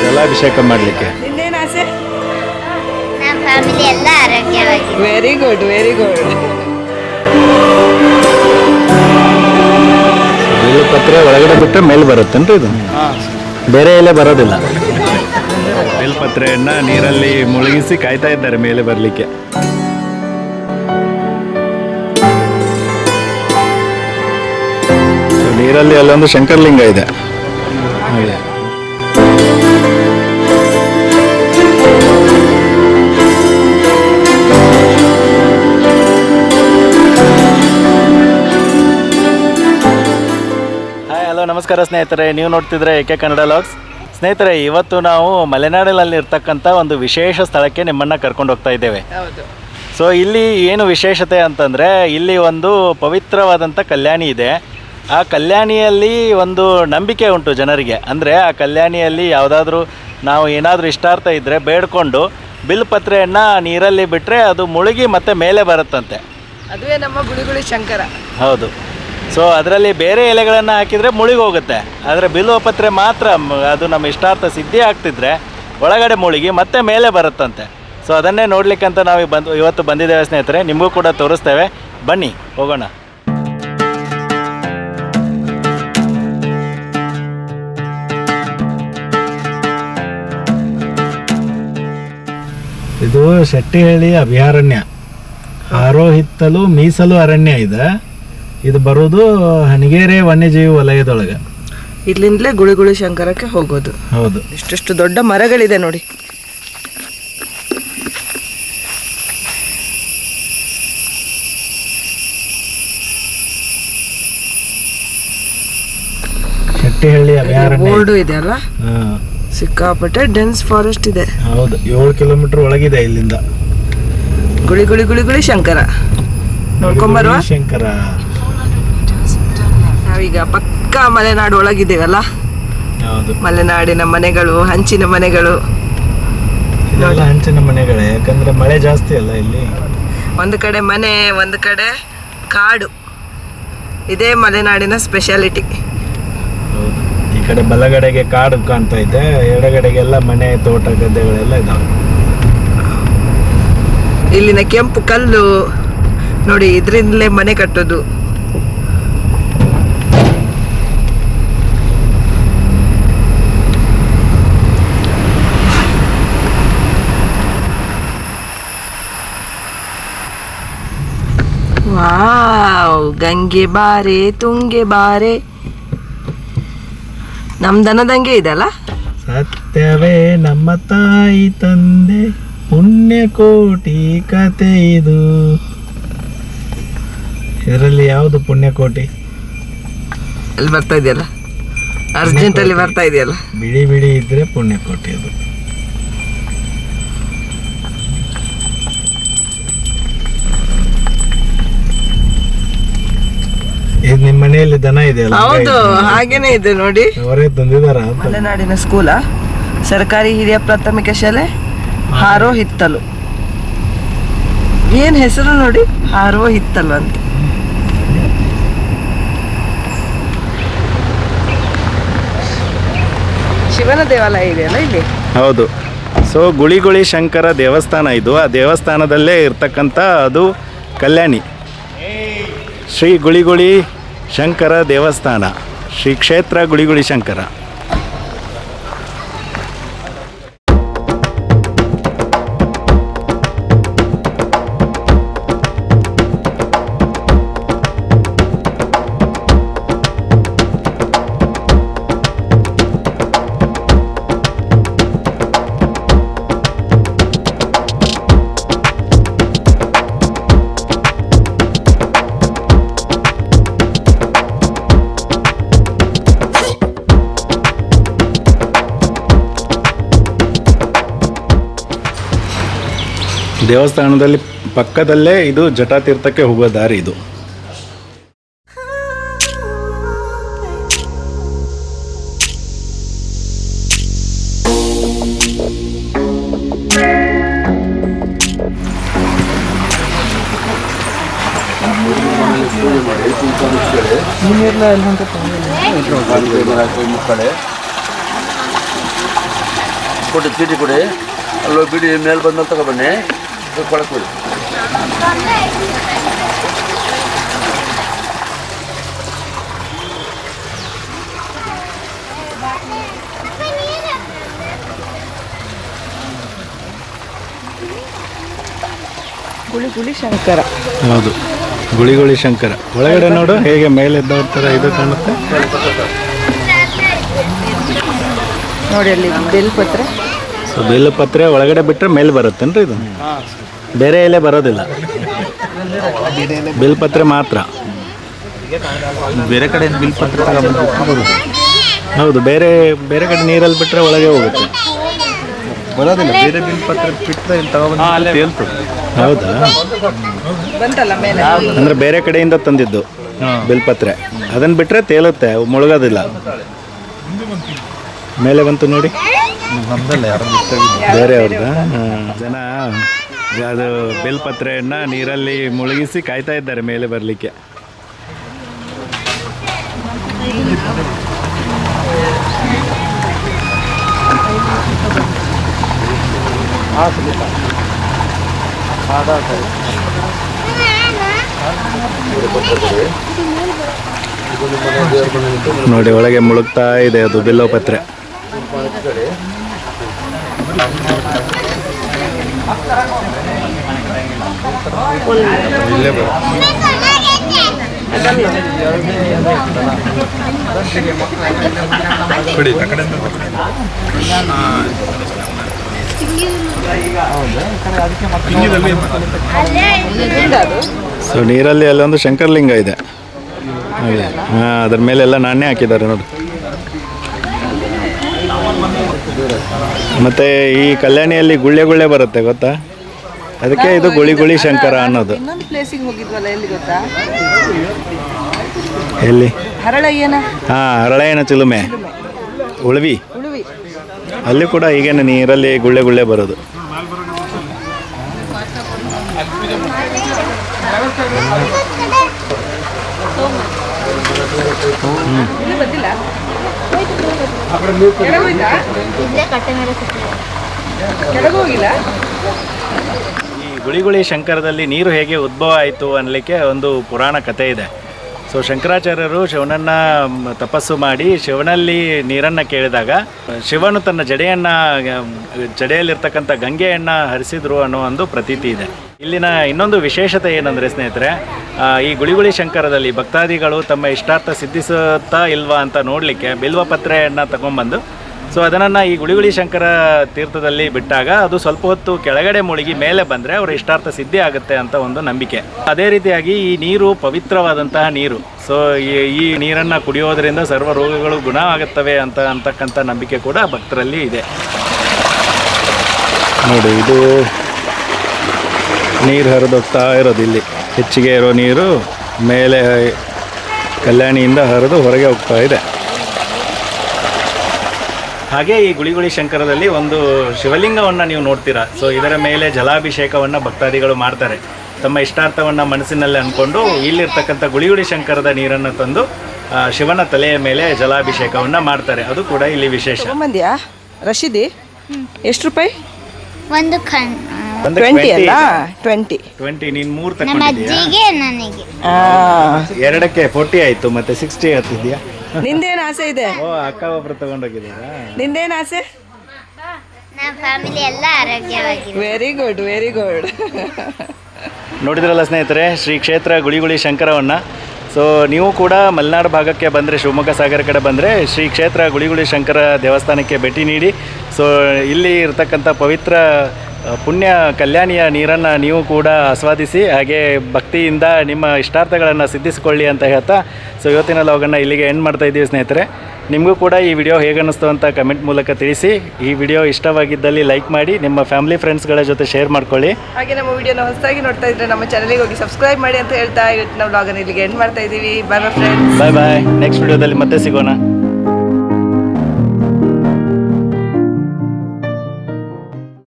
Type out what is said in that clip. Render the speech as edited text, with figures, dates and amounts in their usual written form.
ಜಲಾಭಿಷೇಕ ಮಾಡಲಿಕ್ಕೆ. ನಿನ್ನೇನು ಆಸೆ? ನಮ್ಮ ಫ್ಯಾಮಿಲಿ ಎಲ್ಲ ಆರೋಗ್ಯವಾಗಿ. Very good very good. ಬೇಲ್ಪತ್ರೆ ಒಳಗಡೆ ಬಿಟ್ಟರೆ ಮೇಲೆ ಬರುತ್ತೇನ್ರಿ ಇದು? ಬೇರೆ ಎಲೆ ಬರೋದಿಲ್ಲ. ಬೇಲ್ಪತ್ರೆಯನ್ನ ನೀರಲ್ಲಿ ಮುಳುಗಿಸಿ ಕಾಯ್ತಾ ಇದ್ದಾರೆ ಮೇಲೆ ಬರಲಿಕ್ಕೆ. ನೀರಲ್ಲಿ ಅಲ್ಲೊಂದು ಶಂಕರಲಿಂಗ ಇದೆ. ಹಾಗೆ ನಮಸ್ಕಾರ ಸ್ನೇಹಿತರೆ, ನೀವು ನೋಡ್ತಿದ್ರೆ ಏಕೆ ಕನ್ನಡ ಲಾಗ್ಸ್. ಸ್ನೇಹಿತರೆ, ಇವತ್ತು ನಾವು ಮಲೆನಾಡಿನಲ್ಲಿ ಇರ್ತಕ್ಕಂಥ ಒಂದು ವಿಶೇಷ ಸ್ಥಳಕ್ಕೆ ನಿಮ್ಮನ್ನು ಕರ್ಕೊಂಡು ಹೋಗ್ತಾ ಇದ್ದೇವೆ. ಸೊ ಇಲ್ಲಿ ಏನು ವಿಶೇಷತೆ ಅಂತಂದರೆ, ಇಲ್ಲಿ ಒಂದು ಪವಿತ್ರವಾದಂಥ ಕಲ್ಯಾಣಿ ಇದೆ. ಆ ಕಲ್ಯಾಣಿಯಲ್ಲಿ ಒಂದು ನಂಬಿಕೆ ಉಂಟು ಜನರಿಗೆ. ಅಂದರೆ ಆ ಕಲ್ಯಾಣಿಯಲ್ಲಿ ಯಾವುದಾದ್ರೂ ನಾವು ಏನಾದರೂ ಇಷ್ಟಾರ್ಥ ಇದ್ದರೆ ಬೇಡ್ಕೊಂಡು ಬಿಲ್ಪತ್ರೆಯನ್ನು ನೀರಲ್ಲಿ ಬಿಟ್ಟರೆ ಅದು ಮುಳುಗಿ ಮತ್ತೆ ಮೇಲೆ ಬರುತ್ತಂತೆ. ಅದುವೇ ನಮ್ಮ ಗುಳಿಗುಳಿ ಶಂಕರ. ಹೌದು. ಸೊ ಅದರಲ್ಲಿ ಬೇರೆ ಎಲೆಗಳನ್ನು ಹಾಕಿದರೆ ಮುಳುಗಿ ಹೋಗುತ್ತೆ. ಆದರೆ ಬಿಲ್ವಪತ್ರೆ ಮಾತ್ರ ಅದು ನಮ್ಮ ಇಷ್ಟಾರ್ಥ ಸಿದ್ಧಿ ಆಗ್ತಿದ್ರೆ ಒಳಗಡೆ ಮುಳುಗಿ ಮತ್ತೆ ಮೇಲೆ ಬರುತ್ತಂತೆ. ಸೊ ಅದನ್ನೇ ನೋಡ್ಲಿಕ್ಕಂತ ನಾವು ಇವತ್ತು ಬಂದಿದ್ದೇವೆ ಸ್ನೇಹಿತರೆ. ನಿಮಗೂ ಕೂಡ ತೋರಿಸ್ತೇವೆ, ಬನ್ನಿ ಹೋಗೋಣ. ಇದು ಶೆಟ್ಟಿಹಳ್ಳಿ ಅಭಯಾರಣ್ಯ, ಆರೋಹಿತ್ತಲು ಮೀಸಲು ಅರಣ್ಯ ಇದೆ. ಇದು ಬರೋದು ಹನಗೇರೆ ವನ್ಯಜೀವಿ ವಲಯದೊಳಗೆ. ಇಲ್ಲಿಂದಲೇ ಗುಳಿಗುಳಿ ಶಂಕರಕ್ಕೆ ಹೋಗೋದು. ಹೌದು. ಇಷ್ಟಷ್ಟು ದೊಡ್ಡ ಮರಗಳಿದೆ ನೋಡಿ. ಶೆಟ್ಟಿಹಳ್ಳಿ ಅಭಯಾರಣ್ಯ ಬೋರ್ಡು ಇದೆ ಅಲ್ಲ. ಸಿಕ್ಕಾಪಟ್ಟೆ ಡೆನ್ಸ್ ಫಾರೆಸ್ಟ್ ಇದೆ. ಹೌದು, 7 ಕಿಲೋಮೀಟರ್ ಒಳಗಿದೆ ಇಲ್ಲಿಂದ. ಗುಳಿ ಗುಳಿ ಗುಳಿ ಗುಳಿ ಶಂಕರ ನೋಡ್ಕೊಂಬರುವ. ಶಂಕರ ನಾವೀಗ ಪಕ್ಕ ಮಲೆನಾಡು ಒಳಗಿದ್ದೇವಲ್ಲ. ಹೌದು, ಮಲೆನಾಡಿನ ಮನೆಗಳು, ಹಂಚಿನ ಮನೆಗಳು. ಇದೆಲ್ಲ ಹಂಚಿನ ಮನೆಗಳೇ, ಯಾಕಂದ್ರೆ ಮಳೆ ಜಾಸ್ತಿ ಅಲ್ಲ ಇಲ್ಲಿ. ಒಂದು ಕಡೆ ಮನೆ, ಒಂದು ಕಡೆ ಕಾಡು. ಇದೇ ಮಲೆನಾಡಿನ ಸ್ಪೆಷಾಲಿಟಿ. ಹೌದು, ಈ ಕಡೆ ಬಲಗಡೆಗೆ ಕಾಡು ಕಾಣ್ತಾ ಇದೆ, ಎಡಗಡೆಗೆಲ್ಲ ಮನೆ, ತೋಟ, ಗದ್ದೆಗಳೆಲ್ಲ ಇದಾವೆ. ಇಲ್ಲಿನ ಕೆಂಪು ಕಲ್ಲು ನೋಡಿ, ಇದರಿಂದಲೇ ಮನೆ ಕಟ್ಟೋದು. ವಾವ್, ಗಂಗೆ ಬಾರೆ ತುಂಗೆ ಬಾರೆ. ನಮ್ ದನದಂಗೆ ಇದಲ್ಲ. ಸತ್ಯವೇ ನಮ್ಮ ತಾಯಿ ತಂದೆ, ಪುಣ್ಯಕೋಟಿ ಕತೆ ಇದು. ಇದರಲ್ಲಿ ಯಾವುದು ಪುಣ್ಯಕೋಟಿ? ಅಲ್ಲಿ ಬರ್ತಾ ಇದೆಯಲ್ಲ, ಅರ್ಜೆಂಟ್ ಅಲ್ಲಿ ಬರ್ತಾ ಇದೆಯಲ್ಲ. ಬಿಳಿ ಬಿಳಿ ಇದ್ರೆ ಪುಣ್ಯಕೋಟಿ ಅದು. ಇದು ನಿಮ್ಮ ಮನೆಯಲ್ಲಿ ದನ ಇದೆಯಲ್ಲ? ಹೌದು, ಹಾಗೇನೆ ಇದೆ ನೋಡಿ. ಅವರೇ ತಂದಿದಾರ? ಮಲೆನಾಡಿನ ಸ್ಕೂಲ, ಸರ್ಕಾರಿ ಹಿರಿಯ ಪ್ರಾಥಮಿಕ ಶಾಲೆ ಹಾರೋ ಹಿತ್ತಲು. ಏನ್ ಹೆಸರು ನೋಡಿ, ಹಾರೋ ಹಿತ್ತಲು ಅಂತ. ಶಿವನ ದೇವಾಲಯ ಇದೆಯಲ್ಲ ಇಲ್ಲಿ. ಹೌದು. ಸೊ ಗುಳಿಗುಳಿ ಶಂಕರ ದೇವಸ್ಥಾನ ಇದು. ಆ ದೇವಸ್ಥಾನದಲ್ಲೇ ಇರ್ತಕ್ಕಂಥ ಅದು ಕಲ್ಯಾಣಿ. ಶ್ರೀ ಗುಳಿಗುಳಿ ಶಂಕರ ದೇವಸ್ಥಾನ, ಶ್ರೀ ಕ್ಷೇತ್ರ ಗುಳಿಗುಳಿ ಶಂಕರ. ದೇವಸ್ಥಾನದಲ್ಲಿ ಪಕ್ಕದಲ್ಲೇ ಇದು ಜಟಾತೀರ್ಥಕ್ಕೆ ಹೋಗೋ ದಾರಿ ಇದು. ಕೊಡಿ ಚೀಟಿ ಕೊಡಿ, ಅಲ್ಲೋ ಬಿಡಿ, ಮೇಲೆ ಬಂದ್ಮೇಲೆ ತಗೊಬನ್ನಿ, ಕೊಡಕ್ಕೆ ಬಿಡಿ. ಗುಳಿ ಗುಳಿ ಶಂಕರ. ಹೌದು, ಗುಳಿ ಶಂಕರ. ಒಳಗಡೆ ನೋಡು ಹೇಗೆ ಮೇಲೆ ಎದ್ದವ್ರ ಥರ ಇದು ಕಾಣುತ್ತೆ. ನೋಡಿ ಅಲ್ಲಿ ಬೇಲ್ಪತ್ರೆ. ಸೊ ಬೇಲಪತ್ರೆ ಒಳಗಡೆ ಬಿಟ್ಟರೆ ಮೇಲೆ ಬರುತ್ತೇನ್ರಿ ಇದು? ಬೇರೆ ಎಲೆ ಬರೋದಿಲ್ಲ, ಬೇಲ್ಪತ್ರೆ ಮಾತ್ರ. ಬೇರೆ ಕಡೆ ಬಿಲ್ಪತ್ರ ತಗೊಂಡ್ಬಂದು ಹೌದು, ಬೇರೆ ಬೇರೆ ಕಡೆ ನೀರಲ್ಲಿ ಬಿಟ್ಟರೆ ಒಳಗೆ ಹೋಗುತ್ತೆ. ಬರೋದಿಲ್ಲ, ಬೇರೆ ಬಿಲ್ಪತ್ರ ಬಿಟ್ಟರೆ ಇಲ್ಲಿ ತಗೊಬಂದು ತೇಲ್ತದೆ. ಹೌದಾ? ಬಂತಲ್ಲ ಮೇಲೆ. ಅಂದರೆ ಬೇರೆ ಕಡೆಯಿಂದ ತಂದಿದ್ದು ಬೇಲ್ಪತ್ರೆ, ಅದನ್ನು ಬಿಟ್ಟರೆ ತೇಲುತ್ತೆ, ಮುಳುಗೋದಿಲ್ಲ. ಮೇಲೆ ಬಂತು ನೋಡಿ, ನಮ್ದಲ್ಲ ಯಾರು ಬೇರೆ ಅವ್ರದ್ದು. ಜನ ಅದು ಬೇಲ್ಪತ್ರೆಯನ್ನು ನೀರಲ್ಲಿ ಮುಳುಗಿಸಿ ಕಾಯ್ತಾ ಇದ್ದಾರೆ ಮೇಲೆ ಬರಲಿಕ್ಕೆ. ನೋಡಿ ಒಳಗೆ ಮುಳುಗ್ತಾ ಇದೆ ಅದು ಬಿಲ್ಲೋಪತ್ರೆ. ಇಲ್ಲೇ ಬರೋ ಬಿಡಿ ಆ ಕಡೆಯಿಂದ ಸೊ ನೀರಲ್ಲಿ ಅಲ್ಲೊಂದು ಶಂಕರಲಿಂಗ ಇದೆ. ಹಾಗೆ ಹಾಂ, ಅದ್ರ ಮೇಲೆ ಎಲ್ಲ ನಾಣ್ಯ ಹಾಕಿದ್ದಾರೆ ನೋಡಿ. ಮತ್ತು ಈ ಕಲ್ಯಾಣಿಯಲ್ಲಿ ಗುಳ್ಳೆ ಬರುತ್ತೆ ಗೊತ್ತಾ? ಅದಕ್ಕೆ ಇದು ಗುಳಿ ಶಂಕರ ಅನ್ನೋದು. ಇನ್ನೊಂದು ಪ್ಲೇಸಿಗೆ ಹೋಗಿದ್ವಲ್ಲ, ಎಲ್ಲಿ ಗೊತ್ತಾ? ಎಲ್ಲಿ? ಹರಳಯ್ಯನ. ಹಾಂ, ಹರಳಯ್ಯನ ಚಿಲುಮೆ, ಉಳುವಿ. ಉಳುವಿ. ಅಲ್ಲಿ ಕೂಡ ಹೀಗೇನೆ ನೀರಲ್ಲಿ ಗುಳ್ಳೆ ಬರೋದು. ಇಲ್ಲಿ ಬಂದಿಲ್ಲ. ಇಲ್ಲೇ ಕಟ್ಟೆ ಮೇಲೆ ಕೂತಿದೆ. ಕೆಳಗೆ ಹೋಗಿಲ್ಲ. ಈ ಗುಳಿ ಶಂಕರದಲ್ಲಿ ನೀರು ಹೇಗೆ ಉದ್ಭವ ಆಯಿತು ಅನ್ನಲಿಕ್ಕೆ ಒಂದು ಪುರಾಣ ಕಥೆ ಇದೆ. ಸೊ ಶಂಕರಾಚಾರ್ಯರು ಶಿವನನ್ನು ತಪಸ್ಸು ಮಾಡಿ ಶಿವನಲ್ಲಿ ನೀರನ್ನು ಕೇಳಿದಾಗ ಶಿವನು ತನ್ನ ಜಡೆಯಲ್ಲಿರ್ತಕ್ಕಂಥ ಗಂಗೆಯನ್ನು ಹರಿಸಿದ್ರು ಅನ್ನೋ ಒಂದು ಪ್ರತೀತಿ ಇದೆ. ಇಲ್ಲಿನ ಇನ್ನೊಂದು ವಿಶೇಷತೆ ಏನಂದರೆ ಸ್ನೇಹಿತರೆ, ಈ ಗುಳಿ ಶಂಕರದಲ್ಲಿ ಭಕ್ತಾದಿಗಳು ತಮ್ಮ ಇಷ್ಟಾರ್ಥ ಸಿದ್ಧಿಸುತ್ತಾ ಇಲ್ವಾ ಅಂತ ನೋಡಲಿಕ್ಕೆ ಬಿಲ್ವಪತ್ರೆಯನ್ನು ತಗೊಂಡ್ಬಂದು ಸೊ ಅದನ್ನು ಈ ಗುಳಿ ಶಂಕರ ತೀರ್ಥದಲ್ಲಿ ಬಿಟ್ಟಾಗ ಅದು ಸ್ವಲ್ಪ ಹೊತ್ತು ಕೆಳಗಡೆ ಮುಳುಗಿ ಮೇಲೆ ಬಂದರೆ ಅವರ ಇಷ್ಟಾರ್ಥ ಸಿದ್ಧಿ ಆಗುತ್ತೆ ಅಂತ ಒಂದು ನಂಬಿಕೆ. ಅದೇ ರೀತಿಯಾಗಿ ಈ ನೀರು ಪವಿತ್ರವಾದಂತಹ ನೀರು. ಸೊ ಈ ನೀರನ್ನು ಕುಡಿಯೋದರಿಂದ ಸರ್ವ ರೋಗಗಳು ಗುಣ ಆಗುತ್ತವೆ ಅಂತಕ್ಕಂಥ ನಂಬಿಕೆ ಕೂಡ ಭಕ್ತರಲ್ಲಿ ಇದೆ. ನೋಡಿ, ಇದು ನೀರು ಹರಿದೋಗ್ತಾ ಇರೋದು. ಇಲ್ಲಿ ಹೆಚ್ಚಿಗೆ ಇರೋ ನೀರು ಮೇಲೆ ಕಲ್ಯಾಣಿಯಿಂದ ಹರಿದು ಹೊರಗೆ ಹೋಗ್ತಾ ಇದೆ. ಹಾಗೆ ಈ ಗುಳಿ ಶಂಕರದಲ್ಲಿ ಒಂದು ಶಿವಲಿಂಗವನ್ನು ನೀವು ನೋಡ್ತೀರಾ. ಸೊ ಇದರ ಮೇಲೆ ಜಲಾಭಿಷೇಕವನ್ನು ಭಕ್ತಾದಿಗಳು ಮಾಡ್ತಾರೆ. ತಮ್ಮ ಇಷ್ಟಾರ್ಥವನ್ನು ಮನಸ್ಸಿನಲ್ಲಿ ಅಂದ್ಕೊಂಡು ಇಲ್ಲಿರ್ತಕ್ಕಂಥ ಗುಳಿ ಶಂಕರದ ನೀರನ್ನು ತಂದು ಶಿವನ ತಲೆಯ ಮೇಲೆ ಜಲಾಭಿಷೇಕವನ್ನು ಮಾಡ್ತಾರೆ. ಅದು ಕೂಡ ಇಲ್ಲಿ ವಿಶೇಷ. ತಗೊಂಬಂದ್ಯಾ ರಶೀದಿ? ಎಷ್ಟು ರೂಪಾಯಿ? ಒಂದು 20 ಅಲ್ಲ? 20. ನೀನು 3 ನಮ್ಮ ತಗೊಂಡಿದ್ದೀಯಾ? ಅಜ್ಜಿಗೆ ನನಗೆ ಎರಡಕ್ಕೆ 40 ಆಯಿತು, ಮತ್ತೆ 60 ಹತ್ತಿದ್ಯಾ? ನಿಂದೇನು ಆಸೆ ಇದೆ? ಓ, ಅಕ್ಕ ಒಬ್ರು ತಗೊಂಡೋಗಿದ್ದಾರಾ? ನಿಂದೇನು ಆಸೆ? ನಮ್ಮ ಫ್ಯಾಮಿಲಿ ಎಲ್ಲ ಆರೋಗ್ಯವಾಗಿದೆ. Very good, very good. ನೋಡಿದ್ರಲ್ಲ ಸ್ನೇಹಿತರೆ, ಶ್ರೀ ಕ್ಷೇತ್ರ ಗುಳಿ ಶಂಕರವನ್ನು. ಸೊ ನೀವು ಕೂಡ ಮಲೆನಾಡು ಭಾಗಕ್ಕೆ ಬಂದರೆ, ಶಿವಮೊಗ್ಗ ಸಾಗರ ಕಡೆ ಬಂದರೆ ಶ್ರೀ ಕ್ಷೇತ್ರ ಗುಳಿ ಶಂಕರ ದೇವಸ್ಥಾನಕ್ಕೆ ಭೇಟಿ ನೀಡಿ. ಸೊ ಇಲ್ಲಿ ಇರತಕ್ಕಂಥ ಪವಿತ್ರ ಪುಣ್ಯ ಕಲ್ಯಾಣಿಯ ನೀರನ್ನು ನೀವು ಕೂಡ ಆಸ್ವಾದಿಸಿ, ಹಾಗೆ ಭಕ್ತಿಯಿಂದ ನಿಮ್ಮ ಇಷ್ಟಾರ್ಥಗಳನ್ನು ಸಿದ್ಧಿಸಿಕೊಳ್ಳಿ ಅಂತ ಹೇಳ್ತಾ ಸೊ ಇವತ್ತಿನ ಲಾಗನ್ನು ಇಲ್ಲಿಗೆ ಎಂಡ್ ಮಾಡ್ತಾ ಇದ್ದೀವಿ ಸ್ನೇಹಿತರೆ. ನಿಮಗೂ ಕೂಡ ಈ ವಿಡಿಯೋ ಹೇಗೆ ಅನ್ನಿಸ್ತು ಅಂತ ಕಮೆಂಟ್ ಮೂಲಕ ತಿಳಿಸಿ. ಈ ವಿಡಿಯೋ ಇಷ್ಟವಾಗಿದ್ದಲ್ಲಿ ಲೈಕ್ ಮಾಡಿ, ನಿಮ್ಮ ಫ್ಯಾಮಿಲಿ ಫ್ರೆಂಡ್ಸ್ಗಳ ಜೊತೆ ಶೇರ್ ಮಾಡ್ಕೊಳ್ಳಿ. ಹಾಗೆ ನಮ್ಮ ವಿಡಿಯೋನ ಹೊಸದಾಗಿ ನೋಡ್ತಾ ಇದ್ರೆ ನಮ್ಮ ಚಾನಲ್ಗೆ ಹೋಗಿ ಸಬ್ಸ್ಕ್ರೈಬ್ ಮಾಡಿ ಅಂತ ಹೇಳ್ತಾ ಇವತ್ತು ನಾವು ಲಾಗನ್ನು ಇಲ್ಲಿಗೆ ಎಂಡ್ ಮಾಡ್ತಾ ಇದ್ದೀವಿ. Bye friends. ಬಾಯ್. ನೆಕ್ಸ್ಟ್ ವಿಡಿಯೋದಲ್ಲಿ ಮತ್ತೆ ಸಿಗೋಣ.